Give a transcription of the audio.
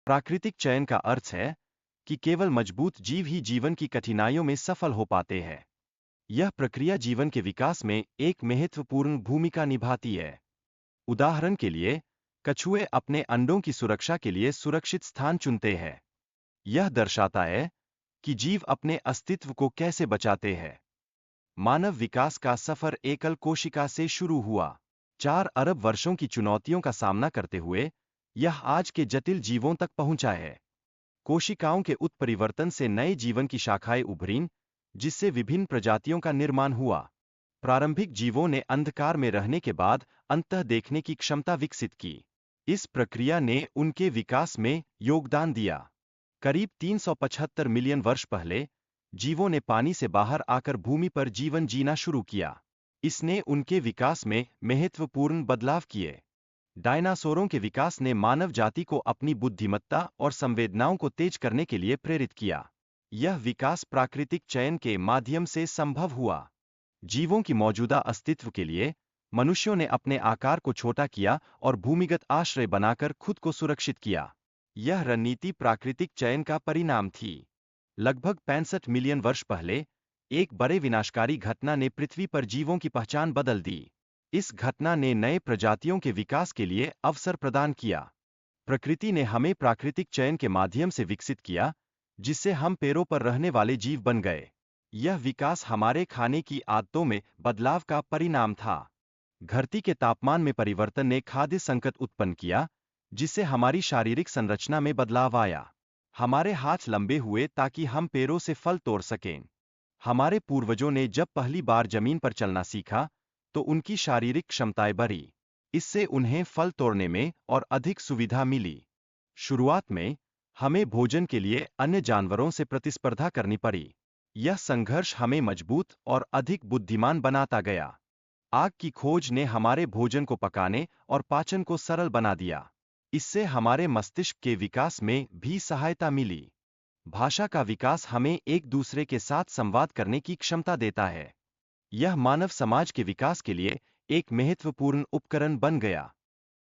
प्राकृतिक चयन का अर्थ है कि केवल मजबूत जीव ही जीवन की कठिनाइयों में सफल हो पाते हैं। यह प्रक्रिया जीवन के विकास में एक महत्वपूर्ण भूमिका निभाती है। उदाहरण के लिए, कछुए अपने अंडों की सुरक्षा के लिए सुरक्षित स्थान चुनते हैं। यह दर्शाता है कि जीव अपने अस्तित्व को कैसे बचाते हैं। मानव विकास का सफर एकल कोशिका से शुरू हुआ। 4 अरब वर्षों की चुनौतियों का सामना करते हुए यह आज के जटिल जीवों तक पहुंचा है। कोशिकाओं के उत्परिवर्तन से नए जीवन की शाखाएं उभरीं, जिससे विभिन्न प्रजातियों का निर्माण हुआ। प्रारंभिक जीवों ने अंधकार में रहने के बाद अंतः देखने की क्षमता विकसित की। इस प्रक्रिया ने उनके विकास में योगदान दिया। करीब 375 मिलियन वर्ष पहले जीवों ने पानी से बाहर आकर भूमि पर जीवन जीना शुरू किया। इसने उनके विकास में महत्वपूर्ण बदलाव किए। डायनासोरों के विकास ने मानव जाति को अपनी बुद्धिमत्ता और संवेदनाओं को तेज करने के लिए प्रेरित किया। यह विकास प्राकृतिक चयन के माध्यम से संभव हुआ। जीवों की मौजूदा अस्तित्व के लिए मनुष्यों ने अपने आकार को छोटा किया और भूमिगत आश्रय बनाकर खुद को सुरक्षित किया। यह रणनीति प्राकृतिक चयन का परिणाम थी। लगभग 65 मिलियन वर्ष पहले एक बड़े विनाशकारी घटना ने पृथ्वी पर जीवों की पहचान बदल दी। इस घटना ने नए प्रजातियों के विकास के लिए अवसर प्रदान किया। प्रकृति ने हमें प्राकृतिक चयन के माध्यम से विकसित किया, जिससे हम पैरों पर रहने वाले जीव बन गए। यह विकास हमारे खाने की आदतों में बदलाव का परिणाम था। धरती के तापमान में परिवर्तन ने खाद्य संकट उत्पन्न किया, जिससे हमारी शारीरिक संरचना में बदलाव आया। हमारे हाथ लंबे हुए ताकि हम पैरों से फल तोड़ सकें। हमारे पूर्वजों ने जब पहली बार जमीन पर चलना सीखा, तो उनकी शारीरिक क्षमताएं बढ़ी। इससे उन्हें फल तोड़ने में और अधिक सुविधा मिली। शुरुआत में हमें भोजन के लिए अन्य जानवरों से प्रतिस्पर्धा करनी पड़ी। यह संघर्ष हमें मजबूत और अधिक बुद्धिमान बनाता गया। आग की खोज ने हमारे भोजन को पकाने और पाचन को सरल बना दिया। इससे हमारे मस्तिष्क के विकास में भी सहायता मिली। भाषा का विकास हमें एक दूसरे के साथ संवाद करने की क्षमता देता है। यह मानव समाज के विकास के लिए एक महत्वपूर्ण उपकरण बन गया।